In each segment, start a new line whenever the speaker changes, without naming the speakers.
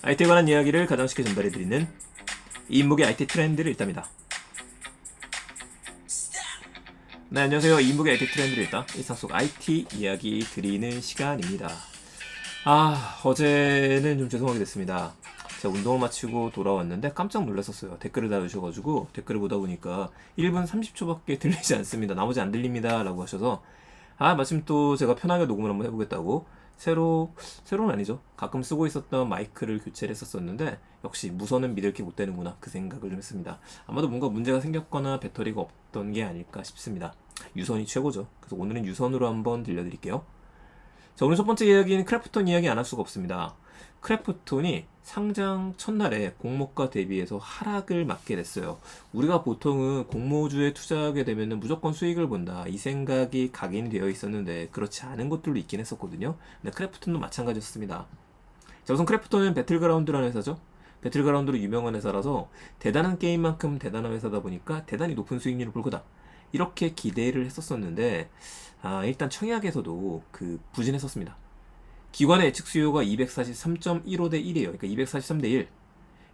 IT에 관한 이야기를 가장 쉽게 전달해드리는 이인목의 IT 트렌드를 읽답니다. 네, 안녕하세요. 이인목의 IT 트렌드를 읽다. 일상 속 IT 이야기 드리는 시간입니다. 어제는 좀 죄송하게 됐습니다. 제가 운동을 마치고 돌아왔는데 깜짝 놀랐었어요. 댓글을 달아주셔가지고 댓글을 보다 보니까 1분 30초밖에 들리지 않습니다. 나머지 안 들립니다. 라고 하셔서 마침 또 제가 편하게 녹음을 한번 해보겠다고 새로는 아니죠. 가끔 쓰고 있었던 마이크를 교체를 했었었는데 역시 무선은 믿을 게 못 되는구나 그 생각을 좀 했습니다. 아마도 뭔가 문제가 생겼거나 배터리가 없던 게 아닐까 싶습니다. 유선이 최고죠. 그래서 오늘은 유선으로 한번 들려드릴게요. 자, 오늘 첫 번째 이야기는 크래프톤 이야기 안 할 수가 없습니다. 크래프톤이 상장 첫날에 공모가 대비해서 하락을 맞게 됐어요. 우리가 보통은 공모주에 투자하게 되면 무조건 수익을 본다 이 생각이 각인이 되어 있었는데 그렇지 않은 것들도 있긴 했었거든요. 근데 크래프톤도 마찬가지였습니다. 자, 우선 크래프톤은 배틀그라운드라는 회사죠. 배틀그라운드로 유명한 회사라서 대단한 게임만큼 대단한 회사다 보니까 대단히 높은 수익률을 볼 거다 이렇게 기대를 했었었는데 일단 청약에서도 부진했었습니다. 기관의 예측 수요가 243.15대 1이에요. 그러니까 243대 1.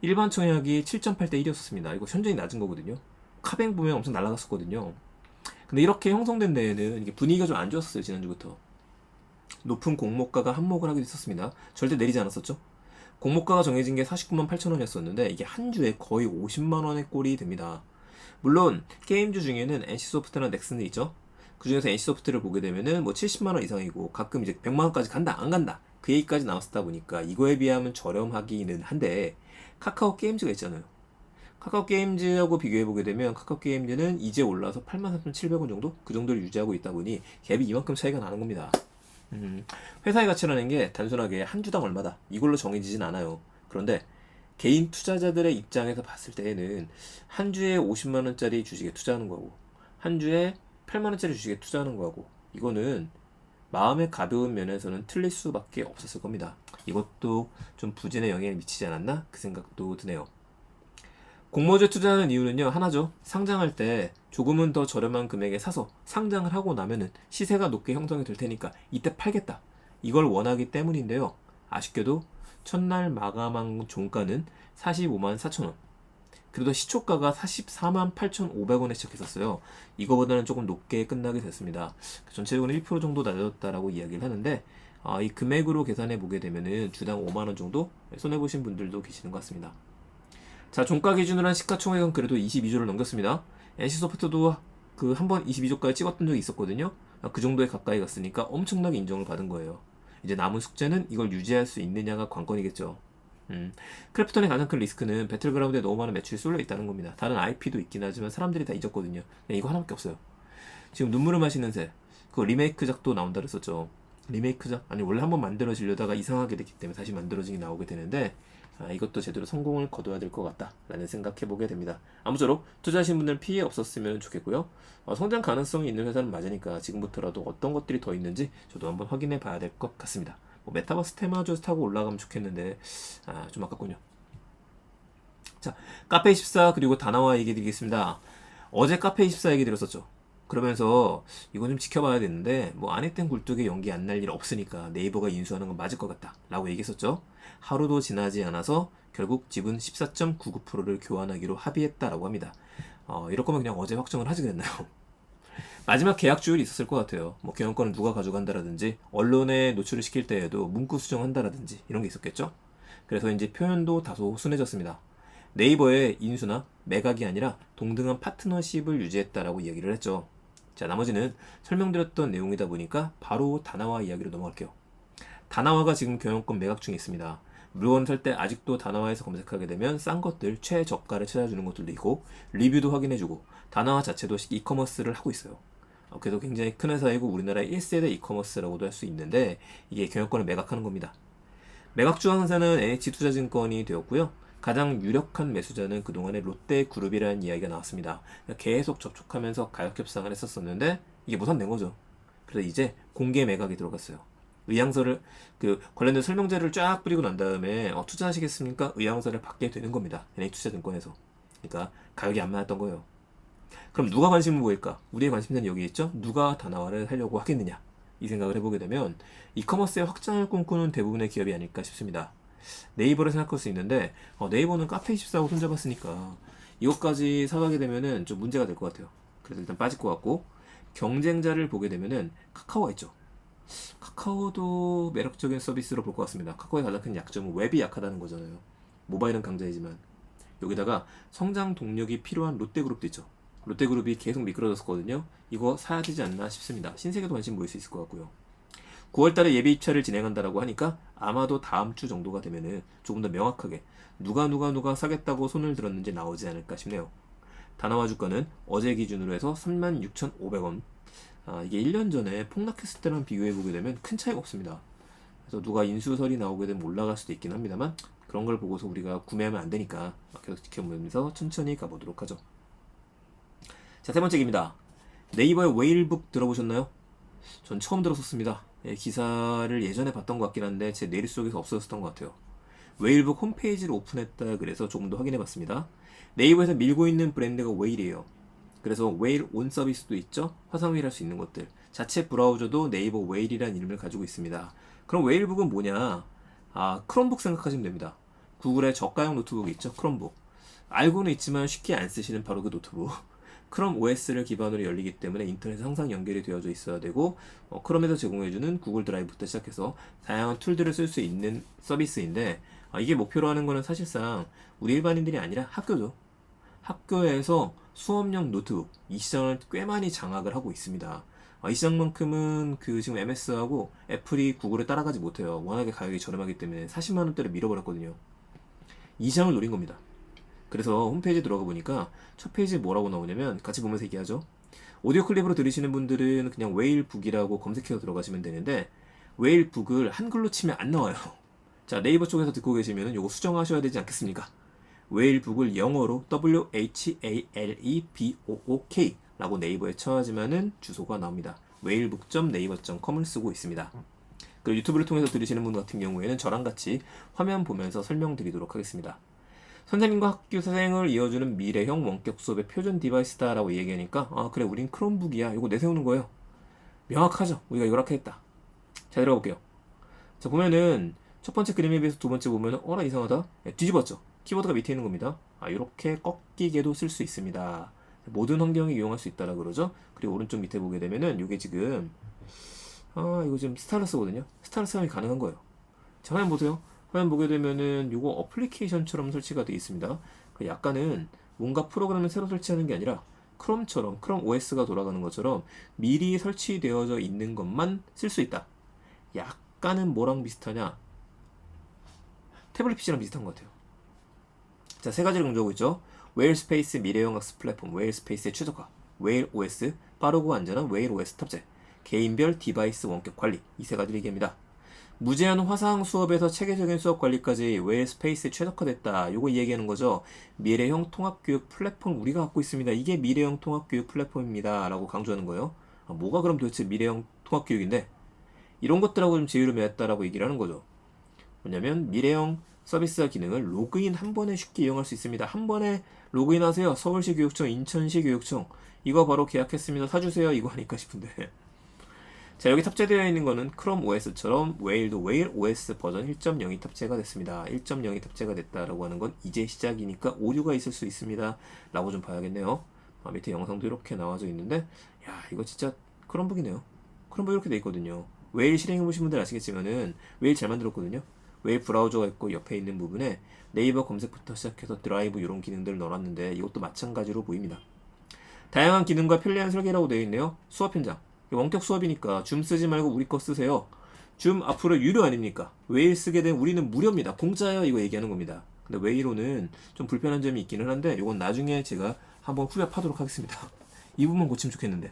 일반 청약이 7.8대 1이었습니다. 이거 현저히 낮은 거거든요. 카뱅 보면 엄청 날아갔었거든요. 근데 이렇게 형성된 데에는 이게 분위기가 좀 안 좋았어요. 지난주부터. 높은 공모가가 한몫을 하게 됐었습니다. 절대 내리지 않았었죠. 공모가가 정해진 게 49만 8천 원이었었는데 이게 한 주에 거의 50만 원의 꼴이 됩니다. 물론 게임주 중에는 NC소프트나 넥슨이 있죠. 그 중에서 NC소프트를 보게 되면은 뭐 70만 원 이상이고 가끔 이제 100만 원까지 간다 안 간다 그 얘기까지 나왔었다 보니까 이거에 비하면 저렴하기는 한데 카카오 게임즈가 있잖아요. 카카오 게임즈하고 비교해 보게 되면 카카오 게임즈는 이제 올라서 83,700원 정도 그 정도를 유지하고 있다 보니 갭이 이만큼 차이가 나는 겁니다. 회사의 가치라는 게 단순하게 한 주당 얼마다 이걸로 정해지진 않아요. 그런데 개인 투자자들의 입장에서 봤을 때에는 한 주에 50만 원짜리 주식에 투자하는 거고 한 주에 8만 원짜리 주식에 투자하는 거고 이거는 마음의 가벼운 면에서는 틀릴 수밖에 없었을 겁니다. 이것도 좀 부진에 영향을 미치지 않았나 그 생각도 드네요. 공모주에 투자하는 이유는요 하나죠. 상장할 때 조금은 더 저렴한 금액에 사서 상장을 하고 나면은 시세가 높게 형성이 될 테니까 이때 팔겠다 이걸 원하기 때문인데요. 아쉽게도 첫날 마감한 종가는 45만 4천 원. 그래도 시초가가 44만 8,500원에 시작했었어요. 이거보다는 조금 높게 끝나게 됐습니다. 전체적으로 1% 정도 낮아졌다라고 이야기를 하는데 이 금액으로 계산해 보게 되면은 주당 5만 원 정도 손해 보신 분들도 계시는 것 같습니다. 자, 종가 기준으로 한 시가총액은 그래도 22조를 넘겼습니다. NC소프트도 한번 22조까지 찍었던 적이 있었거든요. 그 정도에 가까이 갔으니까 엄청나게 인정을 받은 거예요. 이제 남은 숙제는 이걸 유지할 수 있느냐가 관건이겠죠. 크래프톤의 가장 큰 리스크는 배틀그라운드에 너무 많은 매출이 쏠려 있다는 겁니다. 다른 IP도 있긴 하지만 사람들이 다 잊었거든요. 이거 하나밖에 없어요. 지금 눈물을 마시는 새, 그 리메이크작도 나온다 그랬었죠. 리메이크작? 아니 원래 한번 만들어지려다가 이상하게 됐기 때문에 다시 만들어지기 나오게 되는데 이것도 제대로 성공을 거둬야 될 것 같다 라는 생각해보게 됩니다. 아무쪼록 투자하신 분들 피해 없었으면 좋겠고요. 성장 가능성이 있는 회사는 맞으니까 지금부터라도 어떤 것들이 더 있는지 저도 한번 확인해 봐야 될 것 같습니다. 메타버스 테마주에서 타고 올라가면 좋겠는데 좀 아깝군요. 자, 카페24 그리고 다나와 얘기 드리겠습니다. 어제 카페24 얘기 드렸었죠. 그러면서 이건 좀 지켜봐야 되는데 안했던 굴뚝에 연기 안 날 일 없으니까 네이버가 인수하는 건 맞을 것 같다 라고 얘기했었죠. 하루도 지나지 않아서 결국 지분 14.99%를 교환하기로 합의했다라고 합니다. 이럴 거면 그냥 어제 확정을 하지 그랬나요? 마지막 계약 주율이 있었을 것 같아요. 경영권을 누가 가져간다라든지 언론에 노출을 시킬 때에도 문구 수정한다라든지 이런 게 있었겠죠. 그래서 이제 표현도 다소 순해졌습니다. 네이버의 인수나 매각이 아니라 동등한 파트너십을 유지했다라고 이야기를 했죠. 자, 나머지는 설명드렸던 내용이다 보니까 바로 다나와 이야기로 넘어갈게요. 다나와가 지금 경영권 매각 중에 있습니다. 물건 살 때 아직도 다나와에서 검색하게 되면 싼 것들 최저가를 찾아주는 것들도 있고 리뷰도 확인해주고 다나와 자체도 이커머스를 하고 있어요. 그래서 굉장히 큰 회사이고 우리나라의 1세대 이커머스라고도 할 수 있는데 이게 경영권을 매각하는 겁니다. 매각 주황사는 NH투자증권이 되었고요. 가장 유력한 매수자는 그동안의 롯데그룹이라는 이야기가 나왔습니다. 계속 접촉하면서 가격 협상을 했었었는데 이게 무산된 거죠. 그래서 이제 공개 매각이 들어갔어요. 의향서를 관련된 설명제를 쫙 뿌리고 난 다음에 투자하시겠습니까? 의향서를 받게 되는 겁니다. NH투자증권에서. 그러니까 가격이 안 맞았던 거예요. 그럼 누가 관심을 보일까? 우리의 관심사는 여기 있죠? 누가 다나와를 하려고 하겠느냐? 이 생각을 해보게 되면 이커머스의 확장을 꿈꾸는 대부분의 기업이 아닐까 싶습니다. 네이버를 생각할 수 있는데 네이버는 카페24하고 손잡았으니까 이것까지 사가게 되면은 좀 문제가 될 것 같아요. 그래서 일단 빠질 것 같고, 경쟁자를 보게 되면은 카카오가 있죠. 카카오도 매력적인 서비스로 볼 것 같습니다. 카카오의 가장 큰 약점은 웹이 약하다는 거잖아요. 모바일은 강자이지만 여기다가 성장 동력이 필요한 롯데그룹도 있죠. 롯데그룹이 계속 미끄러졌었거든요. 이거 사야 되지 않나 싶습니다. 신세계도 관심 보일 수 있을 것 같고요. 9월달에 예비 입찰을 진행한다라고 하니까 아마도 다음 주 정도가 되면은 조금 더 명확하게 누가 사겠다고 손을 들었는지 나오지 않을까 싶네요. 다나와 주가는 어제 기준으로 해서 36,500원. 이게 1년 전에 폭락했을 때랑 비교해 보게 되면 큰 차이가 없습니다. 그래서 누가 인수설이 나오게 되면 올라갈 수도 있긴 합니다만, 그런 걸 보고서 우리가 구매하면 안 되니까 계속 지켜보면서 천천히 가보도록 하죠. 자, 세 번째 기입니다. 네이버의 웨일북 들어보셨나요? 전 처음 들었었습니다. 기사를 예전에 봤던 것 같긴 한데 제 뇌리 속에서 없어졌던 것 같아요. 웨일북 홈페이지를 오픈했다 그래서 조금 더 확인해 봤습니다. 네이버에서 밀고 있는 브랜드가 웨일이에요. 그래서 웨일 온 서비스도 있죠. 화상회의를 할 수 있는 것들. 자체 브라우저도 네이버 웨일이라는 이름을 가지고 있습니다. 그럼 웨일북은 뭐냐? 크롬북 생각하시면 됩니다. 구글의 저가형 노트북이 있죠. 크롬북. 알고는 있지만 쉽게 안 쓰시는 바로 그 노트북. 크롬 OS를 기반으로 열리기 때문에 인터넷에 항상 연결이 되어져 있어야 되고, 크롬에서 제공해주는 구글 드라이브부터 시작해서 다양한 툴들을 쓸 수 있는 서비스인데, 이게 목표로 하는 거는 사실상 우리 일반인들이 아니라 학교죠. 학교에서 수업용 노트북, 이 시장을 꽤 많이 장악을 하고 있습니다. 이 시장만큼은 지금 MS하고 애플이 구글을 따라가지 못해요. 워낙에 가격이 저렴하기 때문에 40만 원대를 밀어버렸거든요. 이 시장을 노린 겁니다. 그래서 홈페이지 들어가 보니까 첫 페이지에 뭐라고 나오냐면, 같이 보면서 얘기하죠. 오디오 클립으로 들으시는 분들은 그냥 웨일북이라고 검색해서 들어가시면 되는데, 웨일북을 한글로 치면 안 나와요. 자, 네이버 쪽에서 듣고 계시면 요거 수정하셔야 되지 않겠습니까? 웨일북을 영어로 WHALEBOOK 라고 네이버에 쳐야지만은 주소가 나옵니다. 웨일북.naver.com을 쓰고 있습니다. 그리고 유튜브를 통해서 들으시는 분 같은 경우에는 저랑 같이 화면 보면서 설명드리도록 하겠습니다. 선생님과 학교생을 이어주는 미래형 원격 수업의 표준 디바이스다 라고 얘기하니까, 그래, 우린 크롬북이야. 이거 내세우는 거예요. 명확하죠. 우리가 이렇게 했다. 자, 들어가 볼게요. 자, 보면은 첫 번째 그림에 비해서 두 번째 보면은 어라 이상하다. 뒤집었죠. 키보드가 밑에 있는 겁니다. 이렇게 꺾이게도 쓸 수 있습니다. 모든 환경에 이용할 수 있다라 그러죠. 그리고 오른쪽 밑에 보게 되면은 이게 지금 이거 지금 스타일러스거든요. 스타일러스 사용이 가능한 거예요. 자, 화면 보세요. 화면 보게 되면은 이거 어플리케이션처럼 설치가 되어 있습니다. 약간은 뭔가 프로그램을 새로 설치하는 게 아니라 크롬처럼, 크롬 OS가 돌아가는 것처럼 미리 설치되어져 있는 것만 쓸 수 있다. 약간은 뭐랑 비슷하냐? 태블릿 PC랑 비슷한 것 같아요. 자, 세 가지를 강조하고 있죠. 웨일 스페이스 미래형 학습 플랫폼, 웨일 스페이스의 최적화, 웨일 OS, 빠르고 안전한 웨일 OS 탑재, 개인별 디바이스 원격 관리, 이 세 가지를 얘기합니다. 무제한 화상 수업에서 체계적인 수업 관리까지 웨일 스페이스에 최적화됐다. 요거 얘기하는 거죠. 미래형 통합교육 플랫폼 우리가 갖고 있습니다. 이게 미래형 통합교육 플랫폼입니다. 라고 강조하는 거예요. 뭐가 그럼 도대체 미래형 통합교육인데? 이런 것들하고 좀 제휴를 맺었다라고 얘기를 하는 거죠. 뭐냐면 미래형 서비스와 기능을 로그인 한 번에 쉽게 이용할 수 있습니다. 한 번에 로그인 하세요. 서울시 교육청, 인천시 교육청. 이거 바로 계약했습니다. 사주세요. 이거 아닐까 싶은데. 자, 여기 탑재되어 있는 거는 크롬 OS처럼 웨일도 웨일 OS 버전 1.0이 탑재가 됐습니다. 1.0이 탑재가 됐다라고 하는 건 이제 시작이니까 오류가 있을 수 있습니다. 라고 좀 봐야겠네요. 밑에 영상도 이렇게 나와져 있는데, 야, 이거 진짜 크롬북이네요. 크롬북 이렇게 돼 있거든요. 웨일 실행해보신 분들 아시겠지만은 웨일 잘 만들었거든요. 웨일 브라우저가 있고 옆에 있는 부분에 네이버 검색부터 시작해서 드라이브 이런 기능들을 넣어놨는데 이것도 마찬가지로 보입니다. 다양한 기능과 편리한 설계라고 되어 있네요. 수업 현장. 원격 수업이니까 줌 쓰지 말고 우리 거 쓰세요. 줌 앞으로 유료 아닙니까? 웨일 쓰게 되면 우리는 무료입니다. 공짜예요. 이거 얘기하는 겁니다. 근데 웨일로는 좀 불편한 점이 있기는 한데 이건 나중에 제가 한번 후벼 파도록 하겠습니다. 이 부분만 고치면 좋겠는데.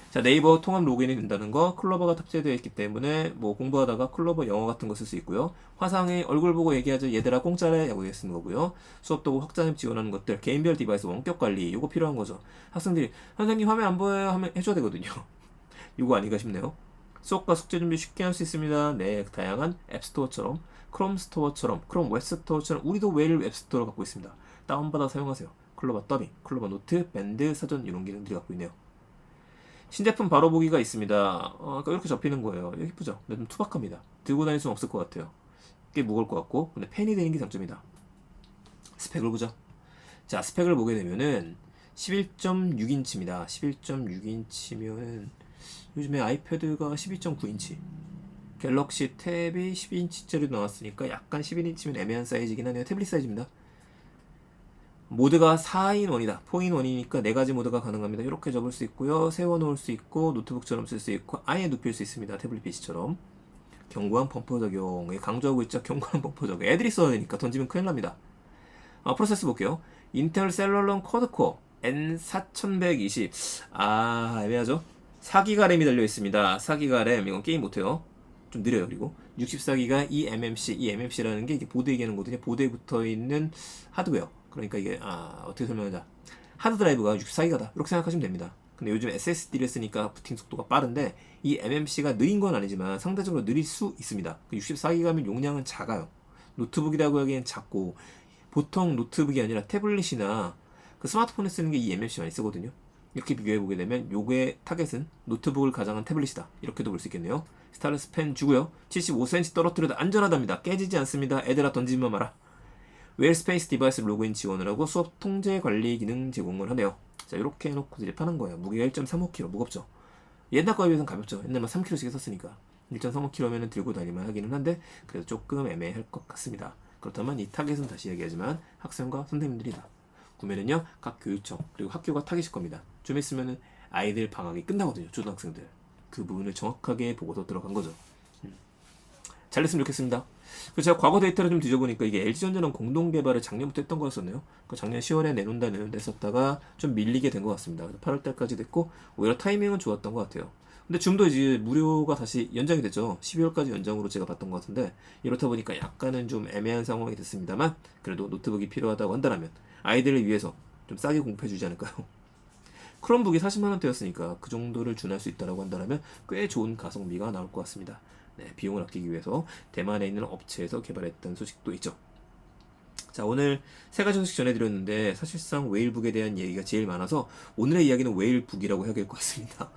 자, 네이버 통합 로그인이 된다는 거, 클로버가 탑재되어 있기 때문에 뭐 공부하다가 클로버 영어 같은 거 쓸 수 있고요. 화상에 얼굴 보고 얘기하죠. 얘들아 공짜래 라고 쓰는 거고요. 수업 도구 확장앱 지원하는 것들, 개인별 디바이스 원격 관리, 이거 필요한 거죠. 학생들이 선생님 화면 안 보여요 하면 해줘야 되거든요. 이거 아닌가 싶네요. 수업과 숙제 준비 쉽게 할 수 있습니다. 네, 다양한 앱스토어처럼, 크롬 스토어처럼, 크롬 웹스토어처럼 우리도 웨일 웹스토어를 갖고 있습니다. 다운받아 사용하세요. 클로버 더빙, 클로버 노트, 밴드, 사전 이런 기능들이 갖고 있네요. 신제품 바로 보기가 있습니다. 이렇게 접히는 거예요. 이거 예쁘죠? 근데 좀 투박합니다. 들고 다닐 수는 없을 것 같아요. 꽤 무거울 것 같고, 근데 펜이 되는 게 장점이다. 스펙을 보자. 자, 스펙을 보게 되면은 11.6인치입니다. 11.6인치면은 요즘에 아이패드가 12.9인치, 갤럭시 탭이 12인치짜리도 나왔으니까 약간 11인치면 애매한 사이즈이긴 하네요. 태블릿 사이즈입니다. 모드가 4인원이다. 4인원이니까 4가지 모드가 가능합니다. 이렇게 접을 수 있고요. 세워놓을 수 있고, 노트북처럼 쓸 수 있고, 아예 눕힐 수 있습니다. 태블릿 PC처럼. 견고한 범퍼 적용. 강조하고 있죠. 견고한 범퍼 적용. 애들이 써야 되니까 던지면 큰일 납니다. 프로세스 볼게요. 인텔 셀럴런 쿼드코어 N4120. 애매하죠? 4기가 램이 달려있습니다. 4기가 램. 이건 게임 못해요. 좀 느려요. 그리고 64기가 eMMC. eMMC라는 게 이게 보드에 얘기하는 거거든요. 보드에 붙어있는 하드웨어. 그러니까 이게 어떻게 설명하자. 하드 드라이브가 64기가다. 이렇게 생각하시면 됩니다. 근데 요즘 SSD를 쓰니까 부팅 속도가 빠른데 이 MMC가 느린 건 아니지만 상대적으로 느릴 수 있습니다. 64기가면 용량은 작아요. 노트북이라고 하기엔 작고, 보통 노트북이 아니라 태블릿이나 그 스마트폰에 쓰는 게 이 MMC 많이 쓰거든요. 이렇게 비교해 보게 되면 요게 타겟은 노트북을 가장한 태블릿이다. 이렇게도 볼 수 있겠네요. 스타일러스 펜 주고요. 75cm 떨어뜨려도 안전하답니다. 깨지지 않습니다. 애들아 던지지만 마라. 웨어스페이스 디바이스 로그인 지원을 하고 수업 통제 관리 기능 제공을 하네요. 자, 이렇게 해놓고 이제 파는 거예요. 무게가 1.35kg, 무겁죠. 옛날 거에 비해서는 가볍죠. 옛날만 3kg씩 했었으니까 1.35kg면 들고 다니면 하기는 한데 그래도 조금 애매할 것 같습니다. 그렇다면 이 타겟은 다시 얘기하지만 학생과 선생님들이다. 구매는요 각 교육청 그리고 학교가 타겟일 겁니다. 좀 있으면은 아이들 방학이 끝나거든요. 초등학생들. 그 부분을 정확하게 보고서 들어간 거죠. 잘 됐으면 좋겠습니다. 그래서 제가 과거 데이터를 좀 뒤져보니까 이게 LG전자랑 공동 개발을 작년부터 했던 거였었네요. 작년 10월에 내놓는다 했었다가 좀 밀리게 된 것 같습니다. 8월달까지 됐고 오히려 타이밍은 좋았던 것 같아요. 근데 줌도 이제 무료가 다시 연장이 됐죠. 12월까지 연장으로 제가 봤던 것 같은데 이렇다 보니까 약간은 좀 애매한 상황이 됐습니다만 그래도 노트북이 필요하다고 한다면 아이들을 위해서 좀 싸게 공급해주지 않을까요? 크롬북이 40만원대였으니까 그 정도를 준할 수 있다고 한다면 꽤 좋은 가성비가 나올 것 같습니다. 네, 비용을 아끼기 위해서 대만에 있는 업체에서 개발했던 소식도 있죠. 자, 오늘 세 가지 소식 전해드렸는데 사실상 웨일북에 대한 얘기가 제일 많아서 오늘의 이야기는 웨일북이라고 해야 될 것 같습니다.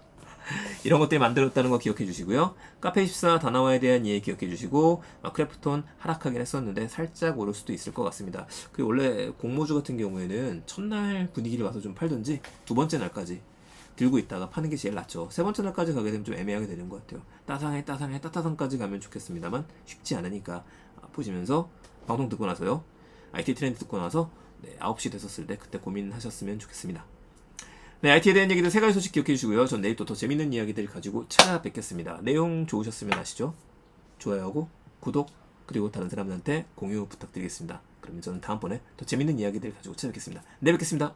이런 것들이 만들었다는 거 기억해 주시고요. 카페24 다나와에 대한 얘기 기억해 주시고, 크래프톤 하락하긴 했었는데 살짝 오를 수도 있을 것 같습니다. 그리고 원래 공모주 같은 경우에는 첫날 분위기를 와서 좀 팔던지 두 번째 날까지 들고 있다가 파는 게 제일 낫죠. 세 번째 날까지 가게 되면 좀 애매하게 되는 것 같아요. 따상까지 가면 좋겠습니다만 쉽지 않으니까 보시면서 방송 듣고 나서요. IT 트렌드 듣고 나서 9시 됐었을 때 그때 고민하셨으면 좋겠습니다. 네, IT에 대한 얘기들 세 가지 소식 기억해 주시고요. 전 내일 또 더 재밌는 이야기들 가지고 찾아뵙겠습니다. 내용 좋으셨으면 아시죠? 좋아요하고 구독 그리고 다른 사람들한테 공유 부탁드리겠습니다. 그러면 저는 다음번에 더 재밌는 이야기들 가지고 찾아뵙겠습니다. 내일 뵙겠습니다.